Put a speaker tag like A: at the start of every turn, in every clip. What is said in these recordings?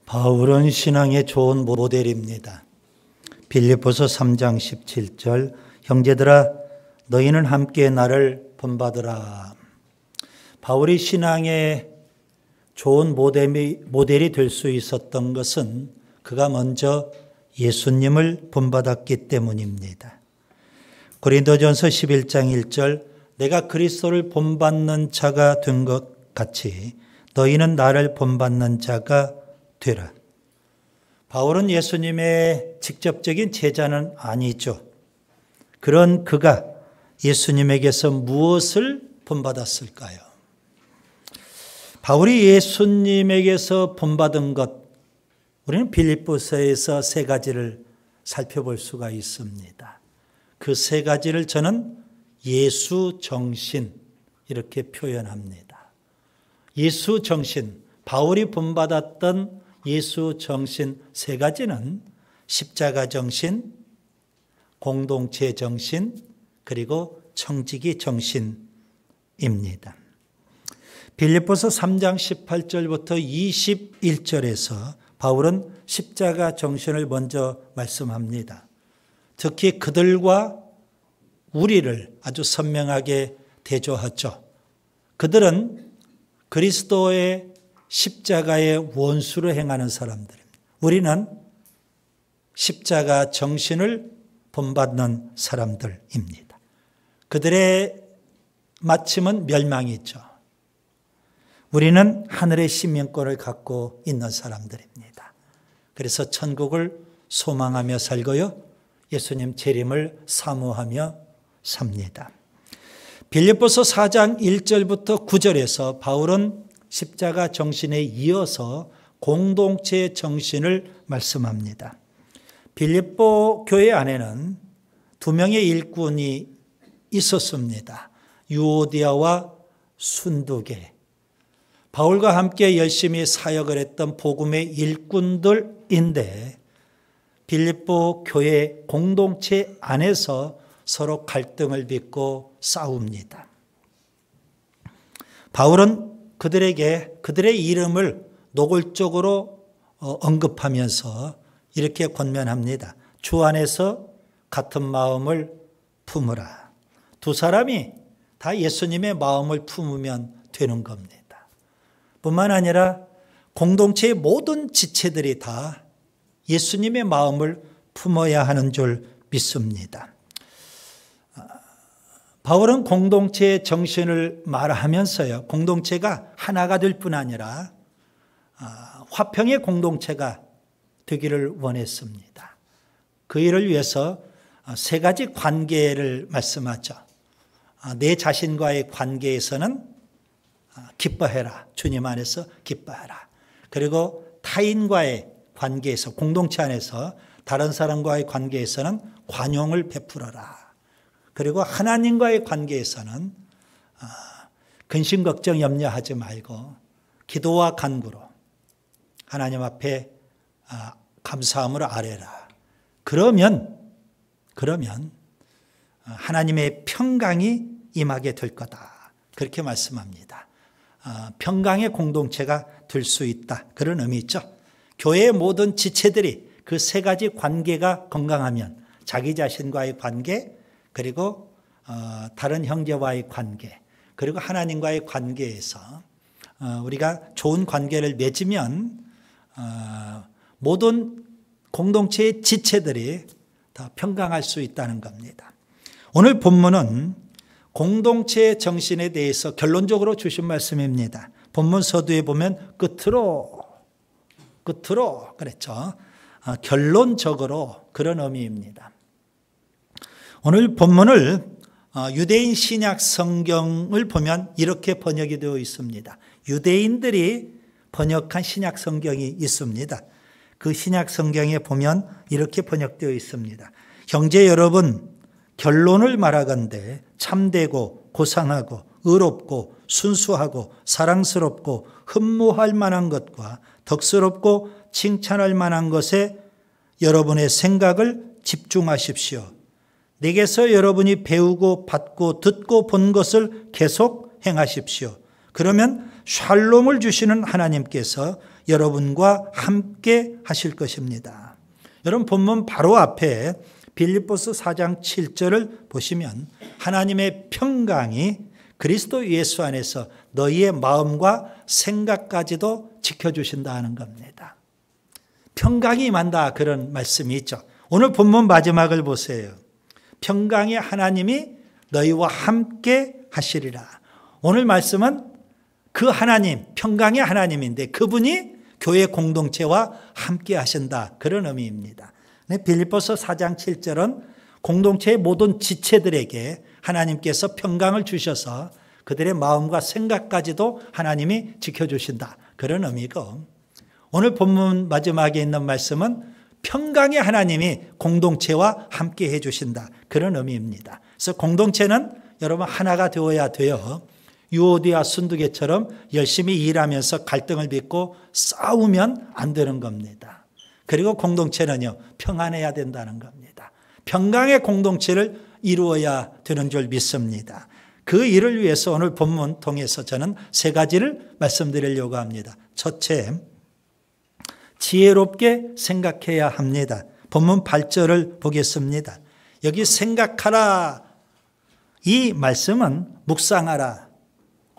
A: 바울은 신앙의 좋은 모델입니다. 빌립보서 3장 17절 형제들아 너희는 함께 나를 본받으라. 바울이 신앙의 좋은 모델이 될 수 있었던 것은 그가 먼저 예수님을 본받았기 때문입니다. 고린도전서 11장 1절 내가 그리스도를 본받는 자가 된 것 같이 너희는 나를 본받는 자가 되라. 바울은 예수님의 직접적인 제자는 아니죠. 그런 그가 예수님에게서 무엇을 본받았을까요? 바울이 예수님에게서 본받은 것, 우리는 빌립보서에서 세 가지를 살펴볼 수가 있습니다. 그 세 가지를 저는 예수 정신 이렇게 표현합니다. 예수 정신, 바울이 본받았던 예수 정신 세 가지는 십자가 정신, 공동체 정신, 그리고 청지기 정신입니다. 빌립보서 3장 18절부터 21절에서 바울은 십자가 정신을 먼저 말씀합니다. 특히 그들과 우리를 아주 선명하게 대조하죠. 그들은 그리스도의 십자가의 원수로 행하는 사람들입니다. 우리는 십자가 정신을 본받는 사람들입니다. 그들의 마침은 멸망이죠. 우리는 하늘의 시민권을 갖고 있는 사람들입니다. 그래서 천국을 소망하며 살고요. 예수님 재림을 사모하며 삽니다. 빌립보서 4장 1절부터 9절에서 바울은 십자가 정신에 이어서 공동체 정신을 말씀합니다. 빌립보 교회 안에는 두 명의 일꾼이 있었습니다. 유오디아와 순두계. 바울과 함께 열심히 사역을 했던 복음의 일꾼들인데 빌립보 교회 공동체 안에서 서로 갈등을 빚고 싸웁니다. 바울은 그들의 이름을 노골적으로 언급하면서 이렇게 권면합니다. 주 안에서 같은 마음을 품으라. 두 사람이 다 예수님의 마음을 품으면 되는 겁니다. 뿐만 아니라 공동체의 모든 지체들이 다 예수님의 마음을 품어야 하는 줄 믿습니다. 바울은 공동체의 정신을 말하면서요. 공동체가 하나가 될 뿐 아니라 화평의 공동체가 되기를 원했습니다. 그 일을 위해서 세 가지 관계를 말씀하죠. 내 자신과의 관계에서는 기뻐해라. 주님 안에서 기뻐해라. 그리고 타인과의 관계에서 공동체 안에서 다른 사람과의 관계에서는 관용을 베풀어라. 그리고 하나님과의 관계에서는 근심 걱정 염려하지 말고 기도와 간구로 하나님 앞에 감사함으로 아뢰라. 그러면 하나님의 평강이 임하게 될 거다. 그렇게 말씀합니다. 평강의 공동체가 될 수 있다. 그런 의미 있죠. 교회의 모든 지체들이 그 세 가지 관계가 건강하면 자기 자신과의 관계, 그리고 다른 형제와의 관계, 그리고 하나님과의 관계에서 우리가 좋은 관계를 맺으면 모든 공동체의 지체들이 다 평강할 수 있다는 겁니다. 오늘 본문은 공동체 정신에 대해서 결론적으로 주신 말씀입니다. 본문 서두에 보면 끝으로 그랬죠. 결론적으로 그런 의미입니다. 오늘 본문을 유대인 신약 성경을 보면 이렇게 번역이 되어 있습니다. 유대인들이 번역한 신약 성경이 있습니다. 그 신약 성경에 보면 이렇게 번역되어 있습니다. 형제 여러분, 결론을 말하건대 참되고 고상하고 의롭고 순수하고 사랑스럽고 흠모할 만한 것과 덕스럽고 칭찬할 만한 것에 여러분의 생각을 집중하십시오. 내게서 여러분이 배우고 받고 듣고 본 것을 계속 행하십시오. 그러면 샬롬을 주시는 하나님께서 여러분과 함께 하실 것입니다. 여러분 본문 바로 앞에 빌립보서 4장 7절을 보시면 하나님의 평강이 그리스도 예수 안에서 너희의 마음과 생각까지도 지켜주신다 하는 겁니다. 평강이 임한다 그런 말씀이 있죠. 오늘 본문 마지막을 보세요. 평강의 하나님이 너희와 함께 하시리라. 오늘 말씀은 그 하나님, 평강의 하나님인데 그분이 교회 공동체와 함께 하신다 그런 의미입니다. 빌립보서 4장 7절은 공동체의 모든 지체들에게 하나님께서 평강을 주셔서 그들의 마음과 생각까지도 하나님이 지켜주신다 그런 의미고, 오늘 본문 마지막에 있는 말씀은 평강의 하나님이 공동체와 함께 해주신다 그런 의미입니다. 그래서 공동체는 여러분 하나가 되어야 돼요. 유오디아 순두개처럼 열심히 일하면서 갈등을 빚고 싸우면 안 되는 겁니다. 그리고 공동체는요 평안해야 된다는 겁니다. 평강의 공동체를 이루어야 되는 줄 믿습니다. 그 일을 위해서 오늘 본문 통해서 저는 세 가지를 말씀드리려고 합니다. 첫째, 지혜롭게 생각해야 합니다. 본문 8절을 보겠습니다. 여기 생각하라 이 말씀은 묵상하라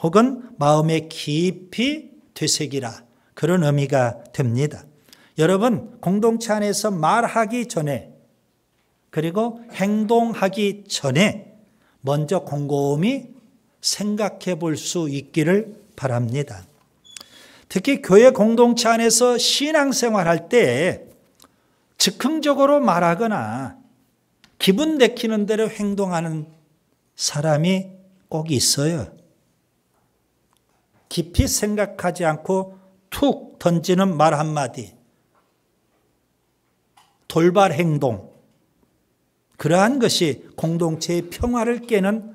A: 혹은 마음에 깊이 되새기라 그런 의미가 됩니다. 여러분 공동체 안에서 말하기 전에 그리고 행동하기 전에 먼저 곰곰이 생각해 볼 수 있기를 바랍니다. 특히 교회 공동체 안에서 신앙생활할 때 즉흥적으로 말하거나 기분 내키는 대로 행동하는 사람이 꼭 있어요. 깊이 생각하지 않고 툭 던지는 말 한마디, 돌발 행동, 그러한 것이 공동체의 평화를 깨는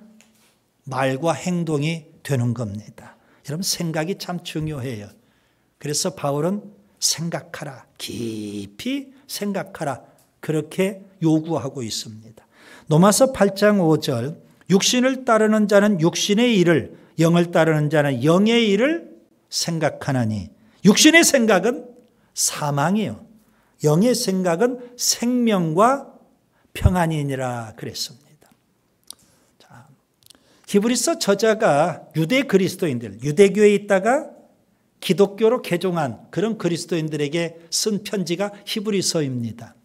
A: 말과 행동이 되는 겁니다. 여러분 생각이 참 중요해요. 그래서 바울은 생각하라, 깊이 생각하라 그렇게 요구하고 있습니다. 로마서 8장 5절 육신을 따르는 자는 육신의 일을, 영을 따르는 자는 영의 일을 생각하나니 육신의 생각은 사망이요 영의 생각은 생명과 평안이니라 그랬습니다. 자, 히브리서 저자가 유대 그리스도인들, 유대교에 있다가 기독교로 개종한 그런 그리스도인들에게 쓴 편지가 히브리서입니다.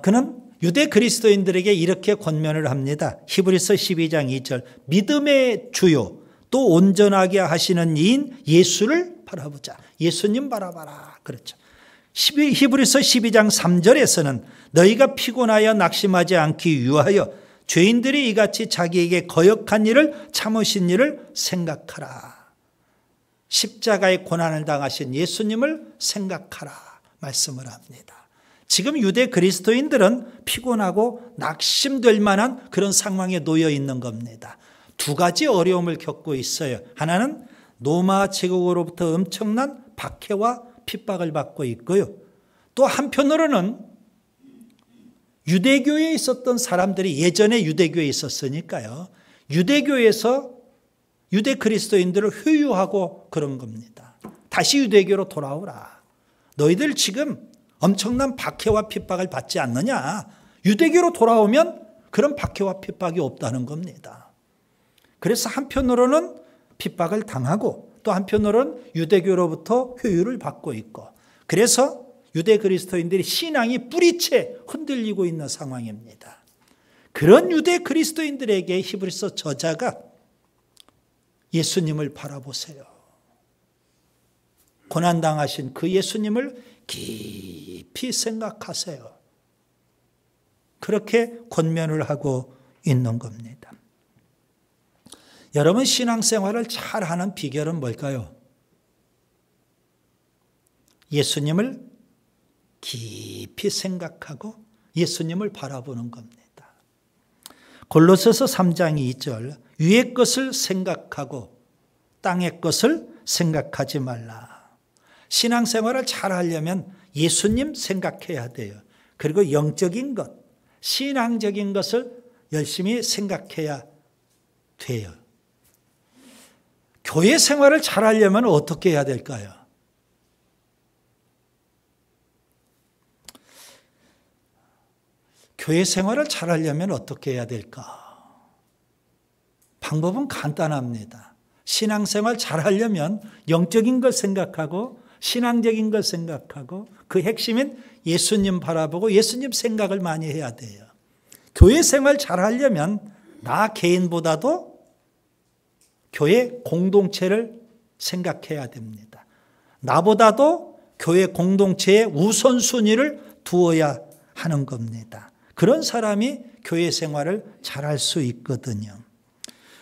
A: 그는 유대 그리스도인들에게 이렇게 권면을 합니다. 히브리서 12장 2절 믿음의 주요 또 온전하게 하시는 이인 예수를 바라보자. 예수님 바라봐라. 그렇죠. 히브리서 12장 3절에서는 너희가 피곤하여 낙심하지 않기 위하여 죄인들이 이같이 자기에게 거역한 일을 참으신 일을 생각하라. 십자가의 고난을 당하신 예수님을 생각하라 말씀을 합니다. 지금 유대 그리스도인들은 피곤하고 낙심될 만한 그런 상황에 놓여 있는 겁니다. 두 가지 어려움을 겪고 있어요. 하나는 로마 제국으로부터 엄청난 박해와 핍박을 받고 있고요. 또 한편으로는 유대교에 있었던 사람들이 예전에 유대교에 있었으니까요. 유대교에서 유대 그리스도인들을 회유하고 그런 겁니다. 다시 유대교로 돌아오라. 너희들 지금 엄청난 박해와 핍박을 받지 않느냐. 유대교로 돌아오면 그런 박해와 핍박이 없다는 겁니다. 그래서 한편으로는 핍박을 당하고 또 한편으로는 유대교로부터 회유를 받고 있고 그래서 유대 그리스도인들이 신앙이 뿌리채 흔들리고 있는 상황입니다. 그런 유대 그리스도인들에게 히브리서 저자가 예수님을 바라보세요. 고난당하신 그 예수님을 깊이 생각하세요. 그렇게 권면을 하고 있는 겁니다. 여러분 신앙생활을 잘하는 비결은 뭘까요? 예수님을 깊이 생각하고 예수님을 바라보는 겁니다. 골로새서 3장 2절 위의 것을 생각하고 땅의 것을 생각하지 말라. 신앙생활을 잘하려면 예수님 생각해야 돼요. 그리고 영적인 것, 신앙적인 것을 열심히 생각해야 돼요. 교회 생활을 잘하려면 어떻게 해야 될까요? 교회 생활을 잘하려면 어떻게 해야 될까? 방법은 간단합니다. 신앙생활 잘하려면 영적인 걸 생각하고 신앙적인 걸 생각하고 그 핵심인 예수님 바라보고 예수님 생각을 많이 해야 돼요. 교회 생활 잘하려면 나 개인보다도 교회 공동체를 생각해야 됩니다. 나보다도 교회 공동체의 우선순위를 두어야 하는 겁니다. 그런 사람이 교회 생활을 잘할 수 있거든요.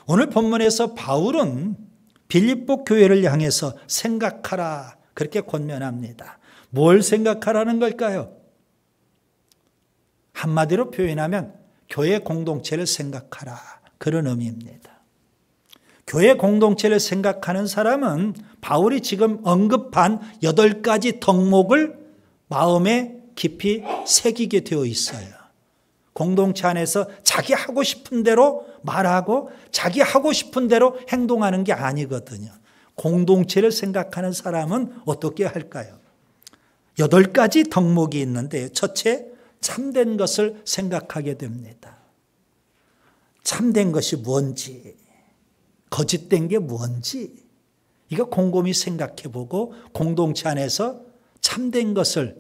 A: 오늘 본문에서 바울은 빌립보 교회를 향해서 생각하라 그렇게 권면합니다. 뭘 생각하라는 걸까요? 한마디로 표현하면 교회 공동체를 생각하라 그런 의미입니다. 교회 공동체를 생각하는 사람은 바울이 지금 언급한 8가지 덕목을 마음에 깊이 새기게 되어 있어요. 공동체 안에서 자기 하고 싶은 대로 말하고 자기 하고 싶은 대로 행동하는 게 아니거든요. 공동체를 생각하는 사람은 어떻게 할까요? 8가지 덕목이 있는데 첫째, 참된 것을 생각하게 됩니다. 참된 것이 뭔지, 거짓된 게 뭔지 이거 곰곰이 생각해보고 공동체 안에서 참된 것을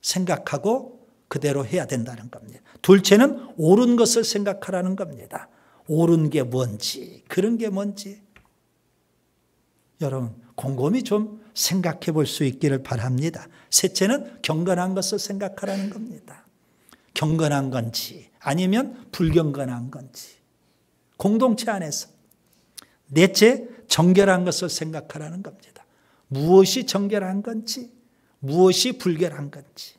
A: 생각하고 그대로 해야 된다는 겁니다. 둘째는 옳은 것을 생각하라는 겁니다. 옳은 게 뭔지, 그런 게 뭔지 여러분 곰곰이 좀 생각해 볼 수 있기를 바랍니다. 셋째는 경건한 것을 생각하라는 겁니다. 경건한 건지 아니면 불경건한 건지 공동체 안에서. 넷째, 정결한 것을 생각하라는 겁니다. 무엇이 정결한 건지 무엇이 불결한 건지.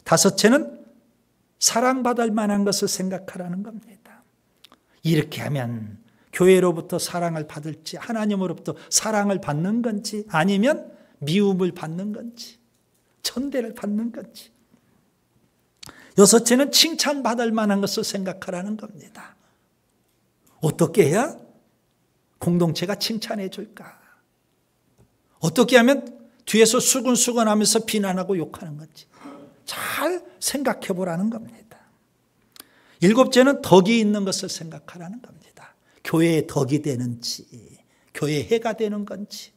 A: 다섯째는 사랑받을 만한 것을 생각하라는 겁니다. 이렇게 하면 교회로부터 사랑을 받을지 하나님으로부터 사랑을 받는 건지 아니면 미움을 받는 건지 천대를 받는 건지. 여섯째는 칭찬받을 만한 것을 생각하라는 겁니다. 어떻게 해야 공동체가 칭찬해 줄까? 어떻게 하면 뒤에서 수근수근하면서 비난하고 욕하는 건지 잘 생각해 보라는 겁니다. 일곱째는 덕이 있는 것을 생각하라는 겁니다. 교회에 덕이 되는지 교회에 해가 되는 건지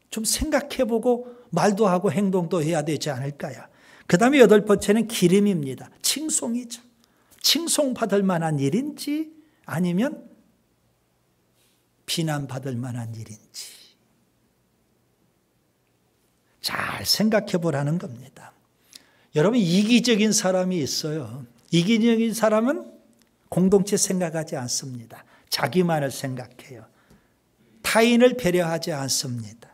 A: 좀 생각해 보고 말도 하고 행동도 해야 되지 않을까요? 그 다음에 8번째는 기림입니다. 칭송이죠. 칭송받을 만한 일인지 아니면 비난받을 만한 일인지 잘 생각해 보라는 겁니다. 여러분 이기적인 사람이 있어요. 이기적인 사람은 공동체 생각하지 않습니다. 자기만을 생각해요. 타인을 배려하지 않습니다.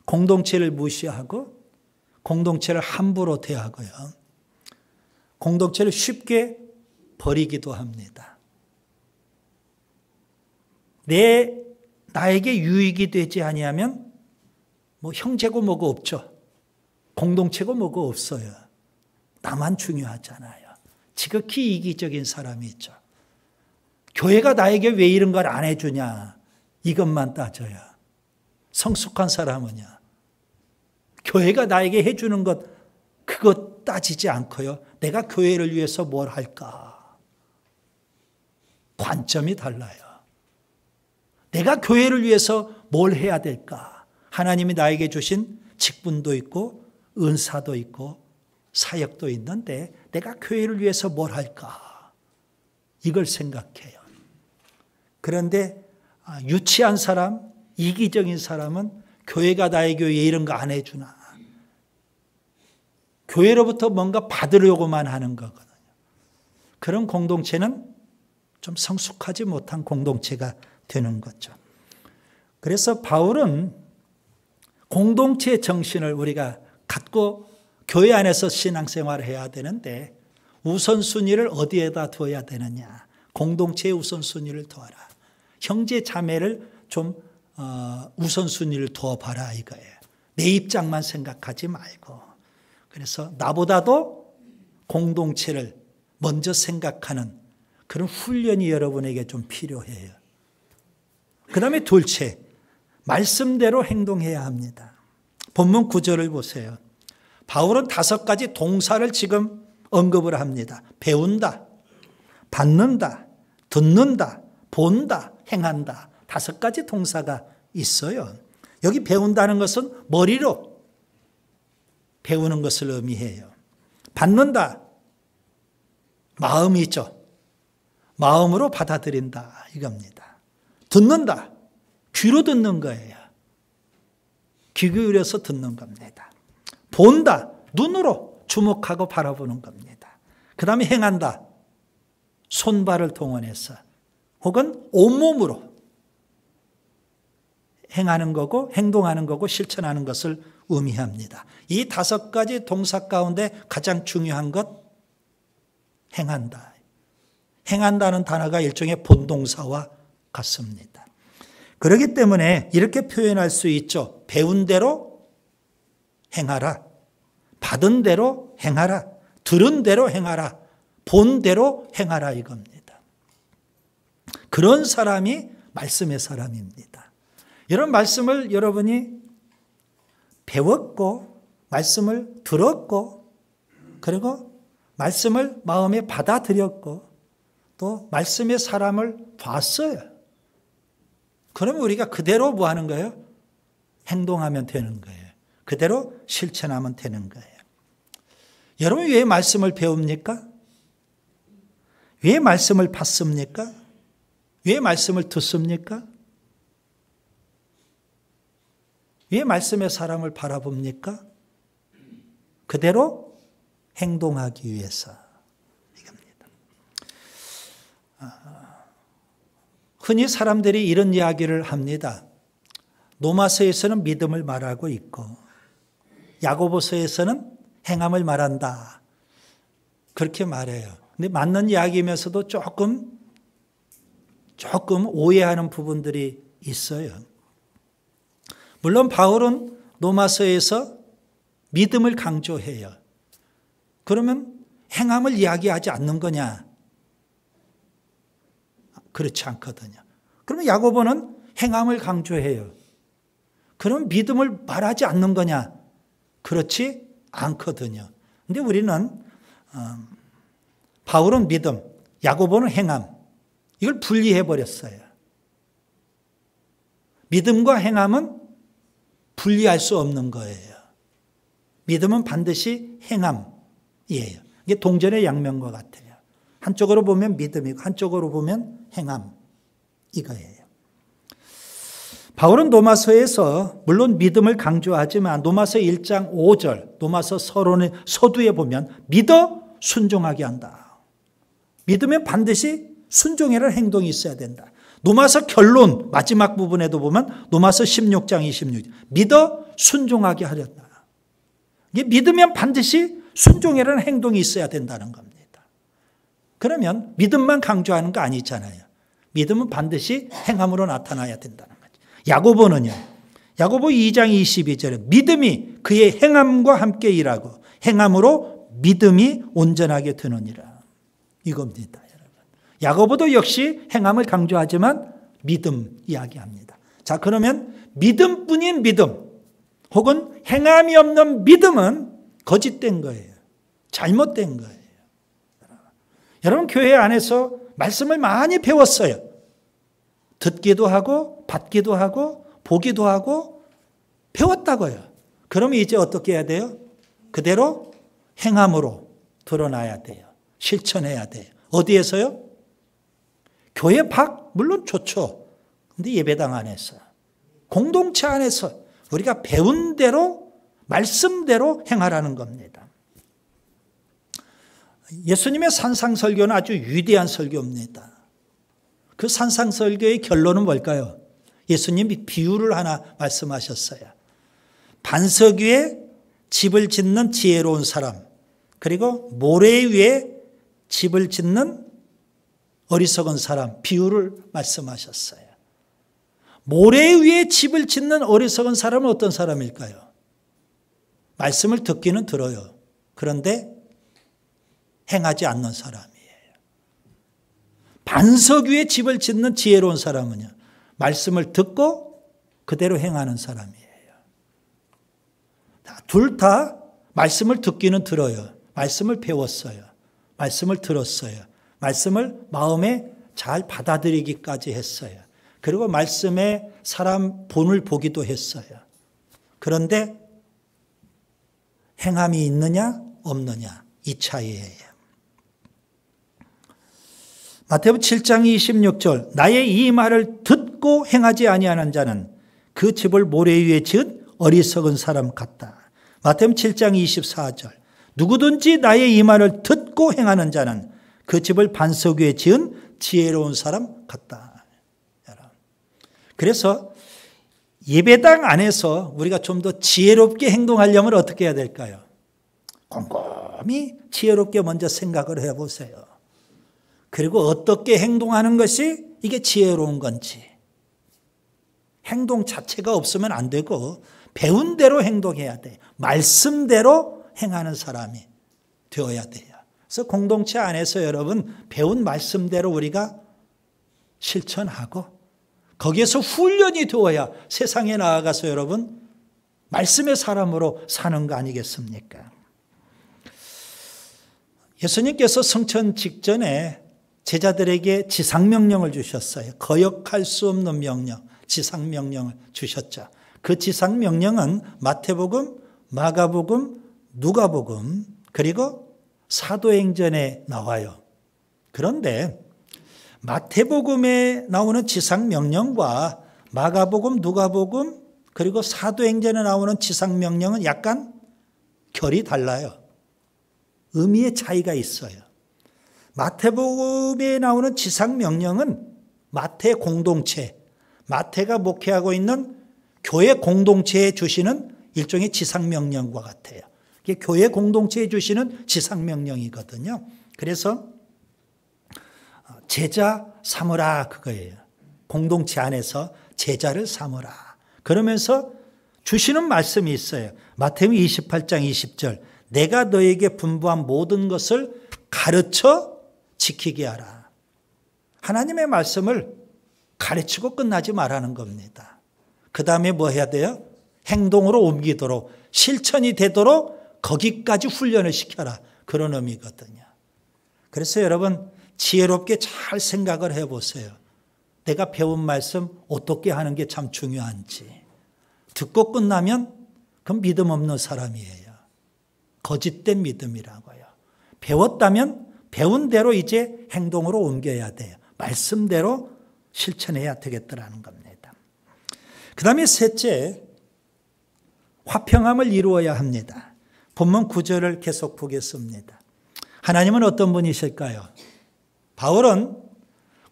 A: 공동체를 무시하고 공동체를 함부로 대하고요. 공동체를 쉽게 버리기도 합니다. 나에게 유익이 되지 아니하면 뭐 형제고 뭐고 없죠. 공동체고 뭐고 없어요. 나만 중요하잖아요. 지극히 이기적인 사람이 있죠. 교회가 나에게 왜 이런 걸 안 해주냐 이것만 따져요. 성숙한 사람은요. 교회가 나에게 해주는 것 그것 따지지 않고요. 내가 교회를 위해서 뭘 할까? 관점이 달라요. 내가 교회를 위해서 뭘 해야 될까? 하나님이 나에게 주신 직분도 있고 은사도 있고 사역도 있는데 내가 교회를 위해서 뭘 할까? 이걸 생각해요. 그런데 유치한 사람, 이기적인 사람은 교회가 나에게 왜 이런 거 안 해주나? 교회로부터 뭔가 받으려고만 하는 거거든요. 그런 공동체는 좀 성숙하지 못한 공동체가 되는 거죠. 그래서 바울은 공동체의 정신을 우리가 갖고 교회 안에서 신앙생활을 해야 되는데 우선순위를 어디에다 두어야 되느냐. 공동체의 우선순위를 두어라. 형제 자매를 좀 우선순위를 두어봐라 이거예요. 내 입장만 생각하지 말고. 그래서 나보다도 공동체를 먼저 생각하는 그런 훈련이 여러분에게 좀 필요해요. 그 다음에 둘째, 말씀대로 행동해야 합니다. 본문 9절을 보세요. 바울은 5가지 동사를 지금 언급을 합니다. 배운다, 받는다, 듣는다, 본다, 행한다. 5가지 동사가 있어요. 여기 배운다는 것은 머리로 배우는 것을 의미해요. 받는다, 마음이죠. 마음으로 받아들인다 이겁니다. 듣는다, 귀로 듣는 거예요. 귀 기울여서 듣는 겁니다. 본다, 눈으로 주목하고 바라보는 겁니다. 그 다음에 행한다, 손발을 동원해서 혹은 온몸으로 행하는 거고 행동하는 거고 실천하는 것을 의미합니다. 이 5가지 동사 가운데 가장 중요한 것, 행한다. 행한다는 단어가 일종의 본동사와 같습니다. 그렇기 때문에 이렇게 표현할 수 있죠. 배운 대로 행하라. 받은 대로 행하라. 들은 대로 행하라. 본 대로 행하라 이겁니다. 그런 사람이 말씀의 사람입니다. 이런 말씀을 여러분이 배웠고 말씀을 들었고 그리고 말씀을 마음에 받아들였고 또 말씀의 사람을 봤어요. 그러면 우리가 그대로 뭐 하는 거예요? 행동하면 되는 거예요. 그대로 실천하면 되는 거예요. 여러분 왜 말씀을 배웁니까? 왜 말씀을 받습니까? 왜 말씀을 듣습니까? 왜 말씀의 사람을 바라봅니까? 그대로 행동하기 위해서 이겁니다. 흔히 사람들이 이런 이야기를 합니다. 로마서에서는 믿음을 말하고 있고 야고보서에서는 행함을 말한다. 그렇게 말해요. 근데 맞는 이야기이면서도 조금 오해하는 부분들이 있어요. 물론 바울은 로마서에서 믿음을 강조해요. 그러면 행함을 이야기하지 않는 거냐? 그렇지 않거든요. 그러면 야고보는 행함을 강조해요. 그럼 믿음을 말하지 않는 거냐? 그렇지 않거든요. 근데 우리는 바울은 믿음, 야고보는 행함. 이걸 분리해 버렸어요. 믿음과 행함은 분리할 수 없는 거예요. 믿음은 반드시 행함이에요. 이게 동전의 양면과 같아요. 한쪽으로 보면 믿음이고 한쪽으로 보면 행함 이거예요. 바울은 로마서에서 물론 믿음을 강조하지만 로마서 1장 5절, 로마서 서두에 보면 믿어 순종하게 한다. 믿으면 반드시 순종이라는 행동이 있어야 된다. 로마서 결론 마지막 부분에도 보면 로마서 16장 26절 믿어 순종하게 하렸다. 이게 믿으면 반드시 순종이라는 행동이 있어야 된다는 겁니다. 그러면 믿음만 강조하는 거 아니잖아요. 믿음은 반드시 행함으로 나타나야 된다는 거죠. 야고보는요. 야고보 2장 22절에 믿음이 그의 행함과 함께 일하고 행함으로 믿음이 온전하게 되느니라. 이겁니다. 야고보도 역시 행함을 강조하지만 믿음 이야기합니다. 자, 그러면 믿음뿐인 믿음 혹은 행함이 없는 믿음은 거짓된 거예요. 잘못된 거예요. 여러분 교회 안에서 말씀을 많이 배웠어요. 듣기도 하고 받기도 하고 보기도 하고 배웠다고요. 그러면 이제 어떻게 해야 돼요? 그대로 행함으로 드러나야 돼요. 실천해야 돼요. 어디에서요? 교회 밖 물론 좋죠. 근데 예배당 안에서 공동체 안에서 우리가 배운 대로 말씀대로 행하라는 겁니다. 예수님의 산상설교는 아주 위대한 설교입니다. 그 산상설교의 결론은 뭘까요? 예수님이 비유를 하나 말씀하셨어요. 반석 위에 집을 짓는 지혜로운 사람, 그리고 모래 위에 집을 짓는 어리석은 사람, 비유를 말씀하셨어요. 모래 위에 집을 짓는 어리석은 사람은 어떤 사람일까요? 말씀을 듣기는 들어요. 그런데 행하지 않는 사람이에요. 반석 위에 집을 짓는 지혜로운 사람은요, 말씀을 듣고 그대로 행하는 사람이에요. 둘 다 말씀을 듣기는 들어요. 말씀을 배웠어요. 말씀을 들었어요. 말씀을 마음에 잘 받아들이기까지 했어요. 그리고 말씀에 사람 본을 보기도 했어요. 그런데 행함이 있느냐 없느냐 이 차이예요. 마태복음 7장 26절 나의 이 말을 듣고 행하지 아니하는 자는 그 집을 모래 위에 지은 어리석은 사람 같다. 마태복음 7장 24절 누구든지 나의 이 말을 듣고 행하는 자는 그 집을 반석 위에 지은 지혜로운 사람 같다. 그래서 예배당 안에서 우리가 좀 더 지혜롭게 행동하려면 어떻게 해야 될까요? 곰곰이 지혜롭게 먼저 생각을 해보세요. 그리고 어떻게 행동하는 것이 이게 지혜로운 건지. 행동 자체가 없으면 안 되고 배운 대로 행동해야 돼요. 말씀대로 행하는 사람이 되어야 돼요. 그래서 공동체 안에서 여러분 배운 말씀대로 우리가 실천하고 거기에서 훈련이 되어야 세상에 나아가서 여러분 말씀의 사람으로 사는 거 아니겠습니까? 예수님께서 성천 직전에 제자들에게 지상명령을 주셨어요. 거역할 수 없는 명령, 지상명령을 주셨죠. 그 지상명령은 마태복음, 마가복음, 누가복음 그리고 사도행전에 나와요. 그런데 마태복음에 나오는 지상명령과 마가복음, 누가복음 그리고 사도행전에 나오는 지상명령은 약간 결이 달라요. 의미의 차이가 있어요. 마태복음에 나오는 지상명령은 마태 공동체, 마태가 목회하고 있는 교회 공동체에 주시는 일종의 지상명령과 같아요. 이게 교회 공동체에 주시는 지상명령이거든요. 그래서 제자 삼으라 그거예요. 공동체 안에서 제자를 삼으라. 그러면서 주시는 말씀이 있어요. 마태복음 28장 20절 내가 너에게 분부한 모든 것을 가르쳐 지키게 하라. 하나님의 말씀을 가르치고 끝나지 말라는 겁니다. 그 다음에 뭐 해야 돼요? 행동으로 옮기도록 실천이 되도록 거기까지 훈련을 시켜라. 그런 의미거든요. 그래서 여러분 지혜롭게 잘 생각을 해보세요. 내가 배운 말씀 어떻게 하는 게 참 중요한지. 듣고 끝나면 그건 믿음 없는 사람이에요. 거짓된 믿음이라고요. 배웠다면 배운 대로 이제 행동으로 옮겨야 돼요. 말씀대로 실천해야 되겠다라는 겁니다. 그 다음에 셋째, 화평함을 이루어야 합니다. 본문 9절을 계속 보겠습니다. 하나님은 어떤 분이실까요? 바울은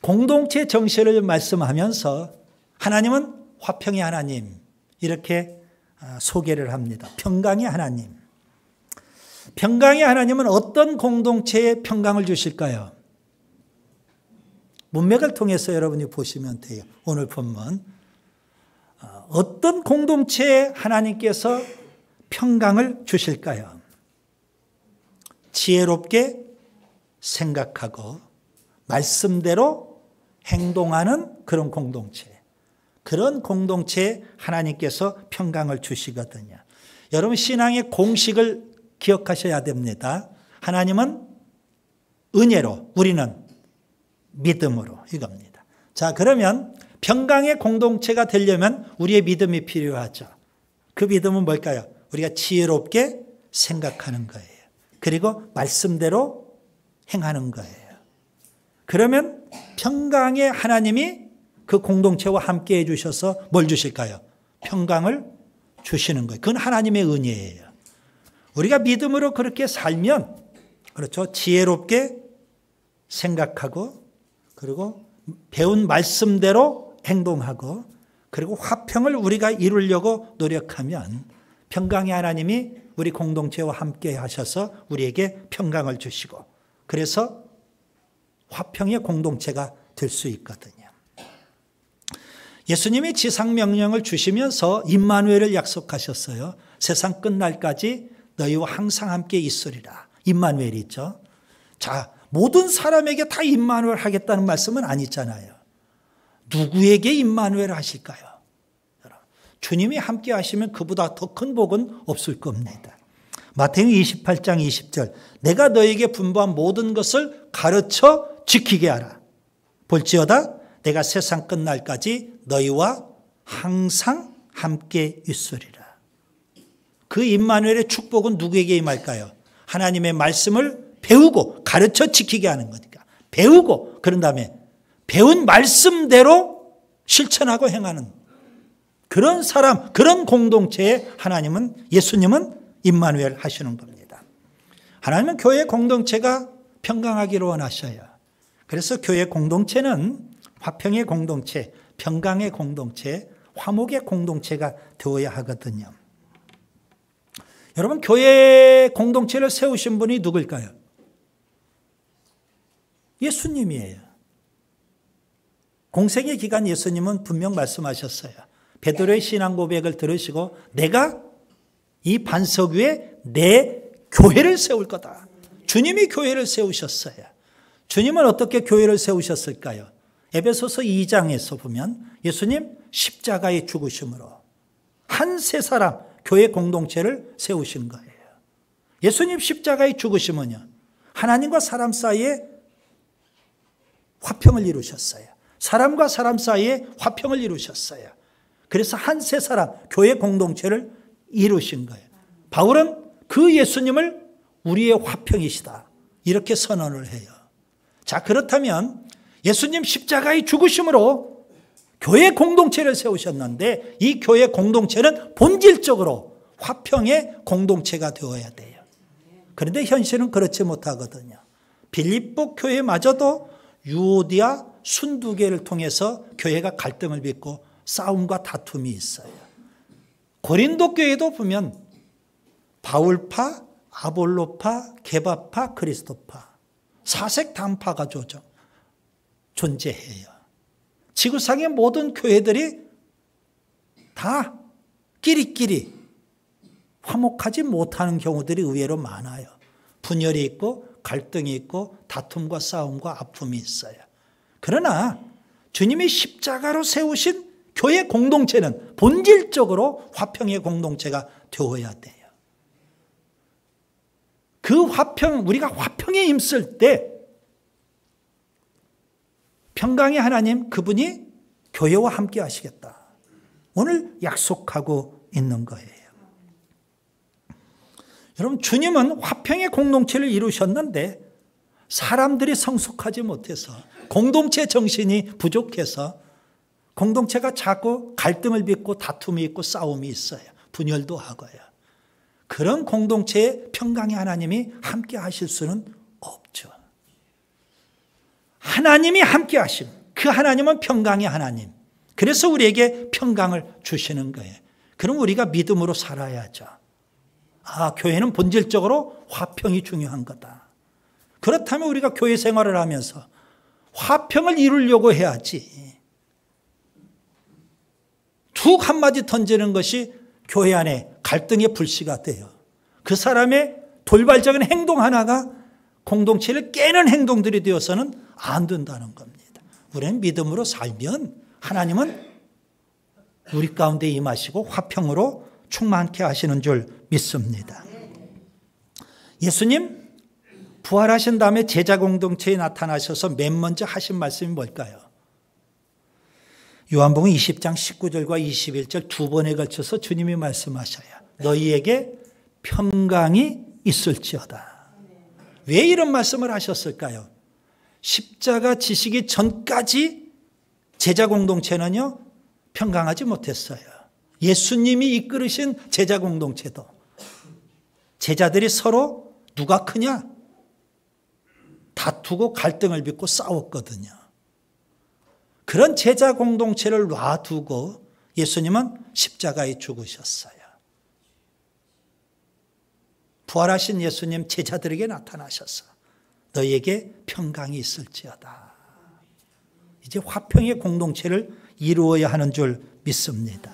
A: 공동체 정신을 말씀하면서 하나님은 화평의 하나님 이렇게 소개를 합니다. 평강의 하나님. 평강의 하나님은 어떤 공동체에 평강을 주실까요? 문맥을 통해서 여러분이 보시면 돼요. 오늘 본문. 어떤 공동체에 하나님께서 평강을 주실까요? 지혜롭게 생각하고 말씀대로 행동하는 그런 공동체. 그런 공동체에 하나님께서 평강을 주시거든요. 여러분 신앙의 공식을 기억하셔야 됩니다. 하나님은 은혜로, 우리는 믿음으로 이겁니다. 자, 그러면 평강의 공동체가 되려면 우리의 믿음이 필요하죠. 그 믿음은 뭘까요? 우리가 지혜롭게 생각하는 거예요. 그리고 말씀대로 행하는 거예요. 그러면 평강의 하나님이 그 공동체와 함께 해주셔서 뭘 주실까요? 평강을 주시는 거예요. 그건 하나님의 은혜예요. 우리가 믿음으로 그렇게 살면, 그렇죠. 지혜롭게 생각하고, 그리고 배운 말씀대로 행동하고, 그리고 화평을 우리가 이루려고 노력하면 평강의 하나님이 우리 공동체와 함께 하셔서 우리에게 평강을 주시고, 그래서 화평의 공동체가 될 수 있거든요. 예수님이 지상명령을 주시면서 임마누엘을 약속하셨어요. 세상 끝날까지 너희와 항상 함께 있으리라. 임마누엘이죠. 자, 모든 사람에게 다 임마누엘 하겠다는 말씀은 아니잖아요. 누구에게 임마누엘 하실까요? 주님이 함께 하시면 그보다 더 큰 복은 없을 겁니다. 마태복음 28장 20절 내가 너에게 분부한 모든 것을 가르쳐 지키게 하라. 볼지어다 내가 세상 끝날까지 너희와 항상 함께 있으리라. 그 임마누엘의 축복은 누구에게 임할까요? 하나님의 말씀을 배우고 가르쳐 지키게 하는 거니까. 배우고 그런 다음에 배운 말씀대로 실천하고 행하는 그런 사람, 그런 공동체에 하나님은, 예수님은 임마누엘 하시는 겁니다. 하나님은 교회 공동체가 평강하기를 원하셔요. 그래서 교회 공동체는 화평의 공동체, 평강의 공동체, 화목의 공동체가 되어야 하거든요. 여러분, 교회 공동체를 세우신 분이 누굴까요? 예수님이에요. 공생의 기간 예수님은 분명 말씀하셨어요. 베드로의 신앙 고백을 들으시고 내가 이 반석 위에 내 교회를 세울 거다. 주님이 교회를 세우셨어요. 주님은 어떻게 교회를 세우셨을까요? 에베소서 2장에서 보면 예수님 십자가의 죽으심으로 한 세 사람 교회 공동체를 세우신 거예요. 예수님 십자가의 죽으심은요, 하나님과 사람 사이에 화평을 이루셨어요. 사람과 사람 사이에 화평을 이루셨어요. 그래서 한 세 사람 교회 공동체를 이루신 거예요. 바울은 그 예수님을 우리의 화평이시다 이렇게 선언을 해요. 자, 그렇다면 예수님 십자가의 죽으심으로 교회 공동체를 세우셨는데 이 교회 공동체는 본질적으로 화평의 공동체가 되어야 돼요. 그런데 현실은 그렇지 못하거든요. 빌립보 교회마저도 유오디아 순두개를 통해서 교회가 갈등을 빚고 싸움과 다툼이 있어요. 고린도 교회도 보면 바울파, 아볼로파, 게바파, 그리스도파 사색 단파가 존재해요. 지구상의 모든 교회들이 다 끼리끼리 화목하지 못하는 경우들이 의외로 많아요. 분열이 있고 갈등이 있고 다툼과 싸움과 아픔이 있어요. 그러나 주님이 십자가로 세우신 교회 공동체는 본질적으로 화평의 공동체가 되어야 돼요. 그 화평, 우리가 화평에 힘쓸 때 평강의 하나님, 그분이 교회와 함께 하시겠다. 오늘 약속하고 있는 거예요. 여러분, 주님은 화평의 공동체를 이루셨는데 사람들이 성숙하지 못해서 공동체 정신이 부족해서 공동체가 자꾸 갈등을 빚고 다툼이 있고 싸움이 있어요. 분열도 하고요. 그런 공동체에 평강의 하나님이 함께 하실 수는 없죠. 하나님이 함께 하시고 그 하나님은 평강의 하나님. 그래서 우리에게 평강을 주시는 거예요. 그럼 우리가 믿음으로 살아야죠. 아, 교회는 본질적으로 화평이 중요한 거다. 그렇다면 우리가 교회 생활을 하면서 화평을 이루려고 해야지. 툭 한마디 던지는 것이 교회 안에 갈등의 불씨가 돼요. 그 사람의 돌발적인 행동 하나가 공동체를 깨는 행동들이 되어서는 안 된다는 겁니다. 우리는 믿음으로 살면 하나님은 우리 가운데 임하시고 화평으로 충만케 하시는 줄 믿습니다. 예수님 부활하신 다음에 제자 공동체에 나타나셔서 맨 먼저 하신 말씀이 뭘까요? 요한복음 20장 19절과 21절 두 번에 걸쳐서 주님이 말씀하셔요. 너희에게 평강이 있을지어다. 왜 이런 말씀을 하셨을까요? 십자가 지시기 전까지 제자 공동체는요, 평강하지 못했어요. 예수님이 이끌으신 제자 공동체도 제자들이 서로 누가 크냐? 다투고 갈등을 빚고 싸웠거든요. 그런 제자 공동체를 놔두고 예수님은 십자가에 죽으셨어요. 부활하신 예수님 제자들에게 나타나셔서 너희에게 평강이 있을지어다. 이제 화평의 공동체를 이루어야 하는 줄 믿습니다.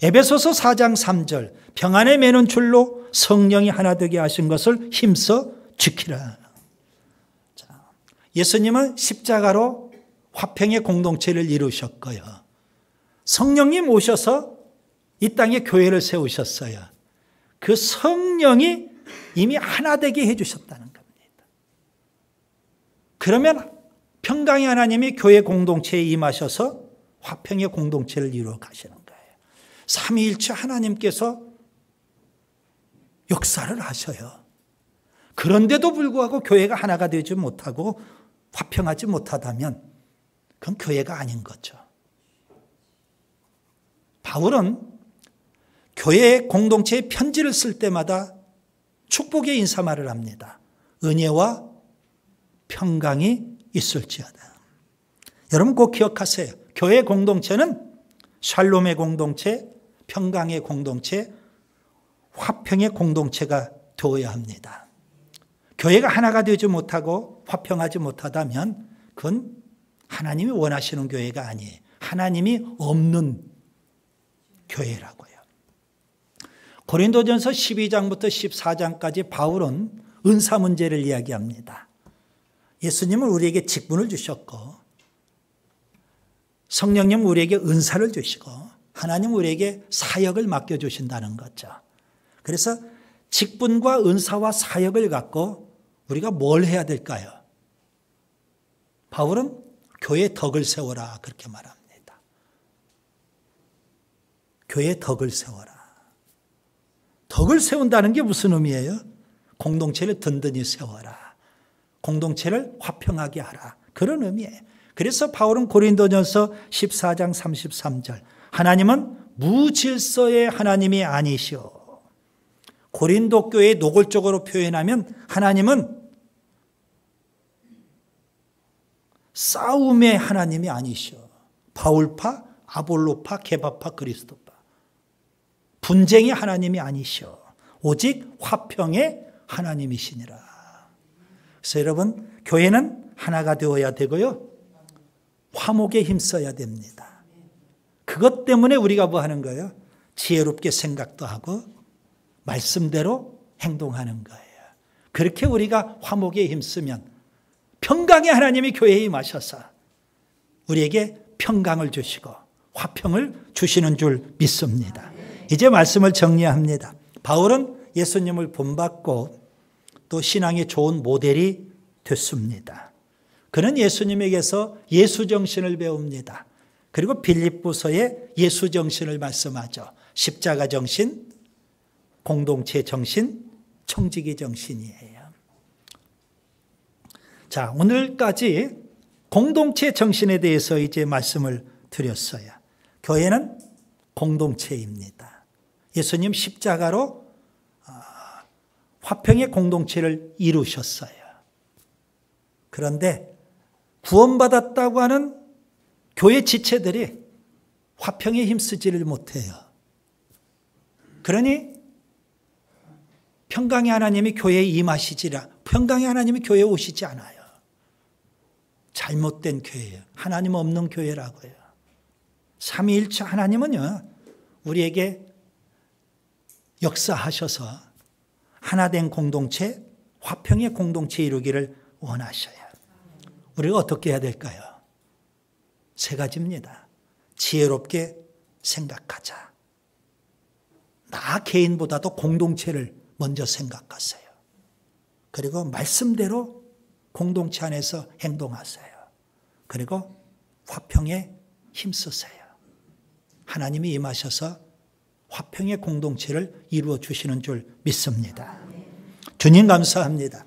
A: 에베소서 4장 3절 평안에 매는 줄로 성령이 하나 되게 하신 것을 힘써 지키라. 자, 예수님은 십자가로 화평의 공동체를 그 성령이 이미 하나 되게 해주셨다는 겁니다. 그러면 평강의 하나님이 교회 공동체에 임하셔서 화평의 공동체를 이루어 가시는 거예요. 삼위일체 하나님께서 역사를 하셔요. 그런데도 불구하고 교회가 하나가 되지 못하고 화평하지 못하다면 그건 교회가 아닌 거죠. 바울은 교회 공동체에 편지를 쓸 때마다 축복의 인사말을 합니다. 은혜와 평강이 있을지어다. 여러분 꼭 기억하세요. 교회 공동체는 샬롬의 공동체, 평강의 공동체, 화평의 공동체가 되어야 합니다. 교회가 하나가 되지 못하고 화평하지 못하다면 그건 하나님이 원하시는 교회가 아니에요. 하나님이 없는 교회라고요. 고린도전서 12장부터 14장까지 바울은 은사 문제를 이야기합니다. 예수님은 우리에게 직분을 주셨고 성령님은 우리에게 은사를 주시고 하나님은 우리에게 사역을 맡겨주신다는 거죠. 그래서 직분과 은사와 사역을 갖고 우리가 뭘 해야 될까요? 바울은 교회의 덕을 세워라 그렇게 말합니다. 교회의 덕을 세워라. 덕을 세운다는 게 무슨 의미예요? 공동체를 든든히 세워라. 공동체를 화평하게 하라. 그런 의미예요. 그래서 바울은 고린도전서 14장 33절 하나님은 무질서의 하나님이 아니시오. 고린도 교회의 노골적으로 표현하면 하나님은 싸움의 하나님이 아니시오. 바울파, 아볼로파, 게바파, 그리스도파. 분쟁의 하나님이 아니시오. 오직 화평의 하나님이시니라. 그래서 여러분 교회는 하나가 되어야 되고요. 화목에 힘써야 됩니다. 그것 때문에 우리가 뭐 하는 거예요? 지혜롭게 생각도 하고 말씀대로 행동하는 거예요. 그렇게 우리가 화목에 힘쓰면 평강의 하나님이 교회에 임하셔서 우리에게 평강을 주시고 화평을 주시는 줄 믿습니다. 이제 말씀을 정리합니다. 바울은 예수님을 본받고 또 신앙의 좋은 모델이 됐습니다. 그는 예수님에게서 예수정신을 배웁니다. 그리고 빌립보서에 예수정신을 말씀하죠. 십자가 정신, 공동체 정신, 청지기 정신이에요. 자, 오늘까지 공동체 정신에 대해서 이제 말씀을 드렸어요. 교회는 공동체입니다. 예수님 십자가로 화평의 공동체를 이루셨어요. 그런데 구원받았다고 하는 교회 지체들이 화평에 힘쓰지를 못해요. 그러니 평강의 하나님이 교회에 임하시지라, 평강의 하나님이 교회에 오시지 않아요. 잘못된 교회예요. 하나님 없는 교회라고요. 삼위일체 하나님은요, 우리에게 역사하셔서 하나된 공동체, 화평의 공동체 이루기를 원하셔요. 우리가 어떻게 해야 될까요? 세 가지입니다. 지혜롭게 생각하자. 나 개인보다도 공동체를 먼저 생각하세요. 그리고 말씀대로 공동체 안에서 행동하세요. 그리고 화평에 힘쓰세요. 하나님이 임하셔서 화평의 공동체를 이루어 주시는 줄 믿습니다. 주님 감사합니다.